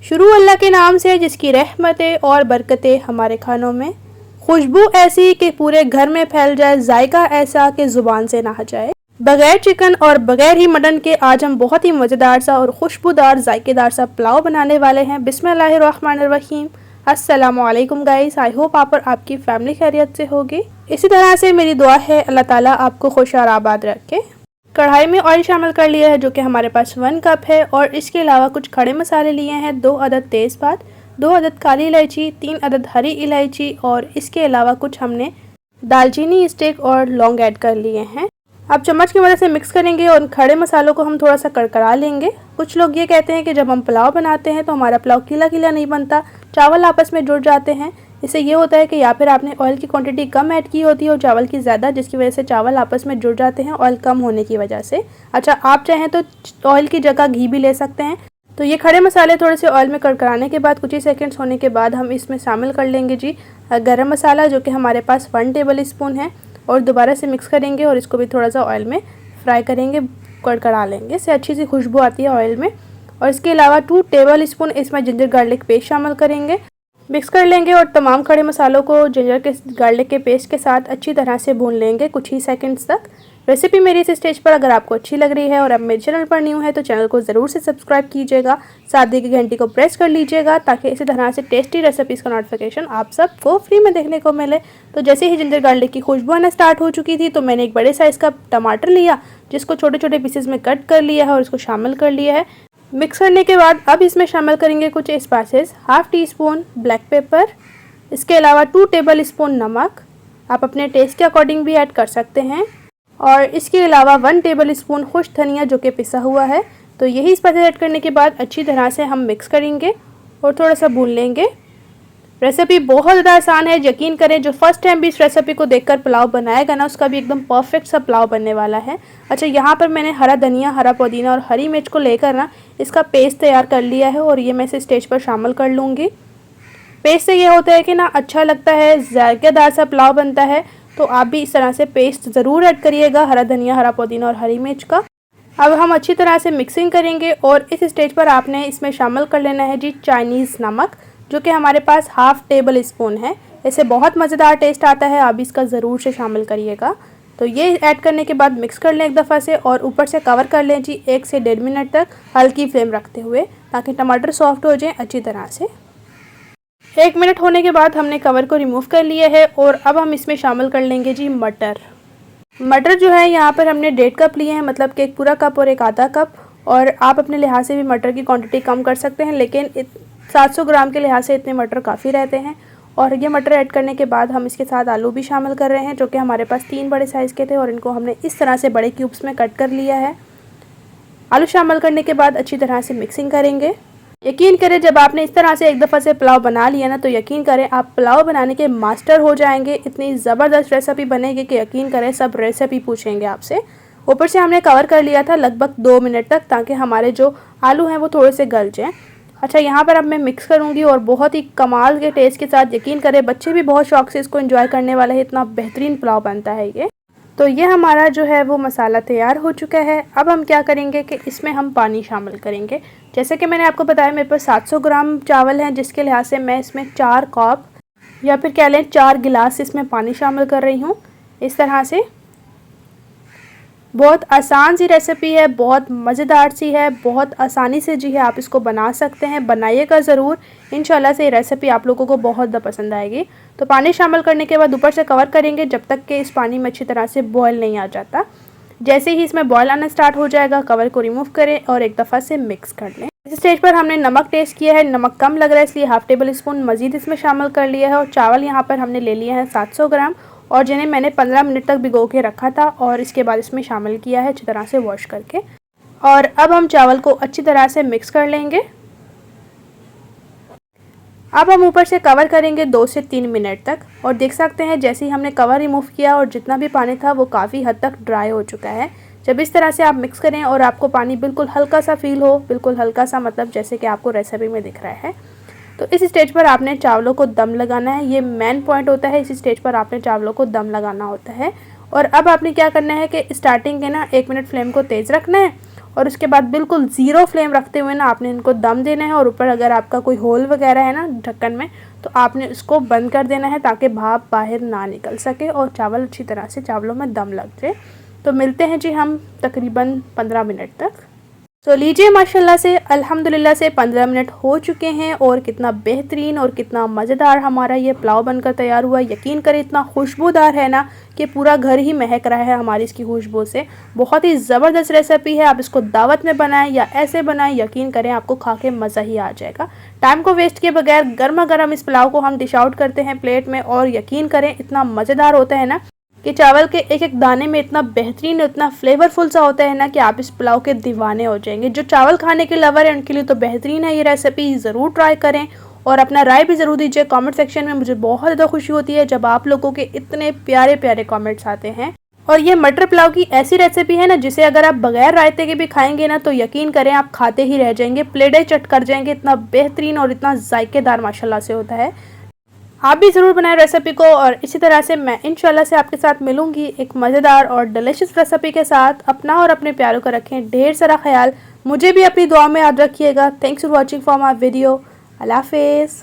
शुरू अल्लाह के नाम से जिसकी रहमतें और बरकतें हमारे खानों में, खुशबू ऐसी कि पूरे घर में फैल जाए, जायका ऐसा कि ज़ुबान से ना जाए। बगैर चिकन और बगैर ही मटन के आज हम बहुत ही मज़ेदार सा और खुशबूदार जायकेदार सा पुलाव बनाने वाले हैं। बिस्मिल्लाहिर्रहमानिर्रहीम। अस्सलामुअलैकुम गाइस, आई होप आप और आपकी फैमिली खैरियत से होगी। इसी तरह से मेरी दुआ है अल्लाह ताला आपको खुश और आबाद रखे। कढ़ाई में ऑयल शामिल कर लिया है जो कि हमारे पास 1 कप है, और इसके अलावा कुछ खड़े मसाले लिए हैं। 2 अदद तेज़पात, 2 अदद काली इलायची, 3 अदद हरी इलायची, और इसके अलावा कुछ हमने दालचीनी स्टिक और लौंग ऐड कर लिए हैं। अब चम्मच की मदद से मिक्स करेंगे और खड़े मसालों को हम थोड़ा सा कड़कड़ा लेंगे। कुछ लोग ये कहते हैं कि जब हम पुलाव बनाते हैं तो हमारा पुलाव गीला गीला नहीं बनता, चावल आपस में जुड़ जाते हैं। इससे ये होता है कि या फिर आपने ऑयल की क्वांटिटी कम ऐड की होती है और चावल की ज़्यादा, जिसकी वजह से चावल आपस में जुड़ जाते हैं ऑयल कम होने की वजह से। अच्छा, आप चाहें तो ऑयल की जगह घी भी ले सकते हैं। तो ये खड़े मसाले थोड़े से ऑयल में कड़कड़ाने के बाद कुछ ही सेकंड्स होने के बाद हम इसमें शामिल कर लेंगे जी गरम मसाला, जो कि हमारे पास 1 टेबल स्पून है, और दोबारा से मिक्स करेंगे और इसको भी थोड़ा सा ऑयल में फ्राई करेंगे, कड़कड़ा लेंगे। इससे अच्छी सी खुशबू आती है ऑयल में। और इसके अलावा 2 टेबल स्पून इसमें जिंजर गार्लिक पेस्ट शामिल करेंगे, मिक्स कर लेंगे और तमाम खड़े मसालों को जिंजर के गार्लिक के पेस्ट के साथ अच्छी तरह से भून लेंगे कुछ ही सेकंड्स तक। रेसिपी मेरी इस स्टेज पर अगर आपको अच्छी लग रही है और अब मेरे चैनल पर न्यू है तो चैनल को ज़रूर से सब्सक्राइब कीजिएगा, साथ दी की घंटी को प्रेस कर लीजिएगा ताकि इसी तरह से टेस्टी रेसिपीज़ का नोटिफिकेशन आप सबको फ्री में देखने को मिले। तो जैसे ही जिंजर गार्लिक की खुशबू आना स्टार्ट हो चुकी थी तो मैंने एक बड़े साइज़ का टमाटर लिया, जिसको छोटे छोटे पीसेस में कट कर लिया है और इसको शामिल कर लिया है। मिक्स करने के बाद अब इसमें शामिल करेंगे कुछ स्पाइसेस, 1/2 टीस्पून ब्लैक पेपर, इसके अलावा 2 टेबल स्पून नमक, आप अपने टेस्ट के अकॉर्डिंग भी ऐड कर सकते हैं, और इसके अलावा 1 टेबल स्पून खुश्क धनिया जो कि पिसा हुआ है। तो यही स्पाइसेस ऐड करने के बाद अच्छी तरह से हम मिक्स करेंगे और थोड़ा सा भून लेंगे। रेसिपी बहुत ज़्यादा आसान है, यकीन करें जो फर्स्ट टाइम भी इस रेसिपी को देखकर पुलाव बनाएगा ना, उसका भी एकदम परफेक्ट सा पुलाव बनने वाला है। अच्छा, यहाँ पर मैंने हरा धनिया, हरा पुदीना और हरी मिर्च को लेकर ना इसका पेस्ट तैयार कर लिया है और ये मैं इसे स्टेज पर शामिल कर लूँगी। पेस्ट से ये होता है कि ना अच्छा लगता है, जायकेदार सा पुलाव बनता है। तो आप भी इस तरह से पेस्ट ज़रूर ऐड करिएगा, हरा धनिया, हरा पुदीना और हरी मिर्च का। अब हम अच्छी तरह से मिक्सिंग करेंगे और इस स्टेज पर आपने इसमें शामिल कर लेना है जी चाइनीज़ नमक, जो कि हमारे पास 1/2 टेबल स्पून है। इससे बहुत मज़ेदार टेस्ट आता है, आप इसका ज़रूर से शामिल करिएगा। तो ये ऐड करने के बाद मिक्स कर लें एक दफ़ा से और ऊपर से कवर कर लें जी 1 से 1.5 मिनट तक हल्की फ्लेम रखते हुए, ताकि टमाटर सॉफ्ट हो जाए अच्छी तरह से। 1 मिनट होने के बाद हमने कवर को रिमूव कर लिया है और अब हम इसमें शामिल कर लेंगे जी मटर। मटर जो है यहाँ पर हमने 1.5 कप लिए हैं, मतलब कि 1 पूरा कप और 1 आधा कप। और आप अपने लिहाज से भी मटर की क्वांटिटी कम कर सकते हैं, लेकिन 700 ग्राम के लिहाज से इतने मटर काफ़ी रहते हैं। और ये मटर ऐड करने के बाद हम इसके साथ आलू भी शामिल कर रहे हैं, जो कि हमारे पास 3 बड़े साइज़ के थे और इनको हमने इस तरह से बड़े क्यूब्स में कट कर लिया है। आलू शामिल करने के बाद अच्छी तरह से मिक्सिंग करेंगे। यकीन करें जब आपने इस तरह से एक दफ़ा से पुलाव बना लिया ना, तो यकीन करें आप पुलाव बनाने के मास्टर हो जाएंगे। इतनी ज़बरदस्त रेसिपी बनेगी कि यकीन करें सब रेसिपी पूछेंगे आपसे। ऊपर से हमने कवर कर लिया था लगभग 2 मिनट तक, ताकि हमारे जो आलू हैं वो थोड़े से गल जाएँ। अच्छा, यहाँ पर अब मैं मिक्स करूँगी और बहुत ही कमाल के टेस्ट के साथ, यकीन करें बच्चे भी बहुत शौक से इसको एंजॉय करने वाले हैं, इतना बेहतरीन पुलाव बनता है ये। तो ये हमारा जो है वो मसाला तैयार हो चुका है। अब हम क्या करेंगे कि इसमें हम पानी शामिल करेंगे। जैसे कि मैंने आपको बताया मेरे पास 700 ग्राम चावल हैं, जिसके लिहाज से मैं इसमें 4 कप या फिर कह लें 4 गिलास इसमें पानी शामिल कर रही हूँ। इस तरह से बहुत आसान सी रेसिपी है, बहुत मज़ेदार सी है, बहुत आसानी से जी है आप इसको बना सकते हैं। बनाइएगा ज़रूर, इंशाल्लाह से ये रेसिपी आप लोगों को बहुत ज़्यादा पसंद आएगी। तो पानी शामिल करने के बाद ऊपर से कवर करेंगे जब तक कि इस पानी में अच्छी तरह से बॉयल नहीं आ जाता। जैसे ही इसमें बॉयल आना स्टार्ट हो जाएगा, कवर को रिमूव करें और एक दफ़ा से मिक्स कर लें। इस स्टेज पर हमने नमक टेस्ट किया है, नमक कम लग रहा है इसलिए 1/2 टेबल स्पून मज़ीद इसमें शामिल कर लिया है। और चावल यहाँ पर हमने ले लिए हैं 700 ग्राम, और जिन्हें मैंने 15 मिनट तक भिगो के रखा था और इसके बाद इसमें शामिल किया है अच्छी तरह से वॉश करके। और अब हम चावल को अच्छी तरह से मिक्स कर लेंगे। अब हम ऊपर से कवर करेंगे 2 से 3 मिनट तक, और देख सकते हैं जैसे ही हमने कवर रिमूव किया और जितना भी पानी था वो काफ़ी हद तक ड्राई हो चुका है। जब इस तरह से आप मिक्स करें और आपको पानी बिल्कुल हल्का सा फील हो, बिल्कुल हल्का सा मतलब जैसे कि आपको रेसिपी में दिख रहा है, तो इस स्टेज पर आपने चावलों को दम लगाना है। ये मेन पॉइंट होता है, इस स्टेज पर आपने चावलों को दम लगाना होता है। और अब आपने क्या करना है कि स्टार्टिंग के ना 1 मिनट फ्लेम को तेज़ रखना है और उसके बाद बिल्कुल ज़ीरो फ्लेम रखते हुए ना आपने इनको दम देना है। और ऊपर अगर आपका कोई होल वगैरह है ना ढक्कन में, तो आपने उसको बंद कर देना है ताकि भाप बाहर ना निकल सके और चावल अच्छी तरह से चावलों में दम लग जाए। तो मिलते हैं जी हम तकरीबन 15 मिनट तक। तो लीजिए माशाल्लाह से अल्हम्दुलिल्लाह से 15 मिनट हो चुके हैं और कितना बेहतरीन और कितना मज़ेदार हमारा ये पुलाव बनकर तैयार हुआ। यकीन करें इतना खुशबूदार है ना कि पूरा घर ही महक रहा है हमारी इसकी खुशबू से। बहुत ही ज़बरदस्त रेसिपी है। आप इसको दावत में बनाएं या ऐसे बनाएं, यकीन करें आपको खा के मज़ा ही आ जाएगा। टाइम को वेस्ट किए बगैर गर्मा गर्म इस पुलाव को हम डिश आउट करते हैं प्लेट में, और यकीन करें इतना मज़ेदार होता है ना कि चावल के एक एक दाने में इतना बेहतरीन, इतना फ्लेवरफुल सा होता है ना कि आप इस पुलाव के दीवाने हो जाएंगे। जो चावल खाने के लवर हैं उनके लिए तो बेहतरीन है ये रेसिपी, ज़रूर ट्राई करें और अपना राय भी ज़रूर दीजिए कमेंट सेक्शन में। मुझे बहुत ज़्यादा खुशी होती है जब आप लोगों के इतने प्यारे प्यारे कमेंट्स आते हैं। और ये मटर पुलाव की ऐसी रेसिपी है ना जिसे अगर आप बगैर रायते के भी खाएंगे ना तो यकीन करें आप खाते ही रह जाएंगे, प्लेटें चट कर जाएंगे। इतना बेहतरीन और इतना जायकेदार माशाल्लाह से होता है। आप भी ज़रूर बनाएं रेसिपी को, और इसी तरह से मैं इंशाल्लाह से आपके साथ मिलूंगी एक मज़ेदार और डिलीशियस रेसिपी के साथ। अपना और अपने प्यारों का रखें ढेर सारा ख्याल। मुझे भी अपनी दुआ में याद रखिएगा। Thanks for watching for my video. अल्लाह हाफिज़।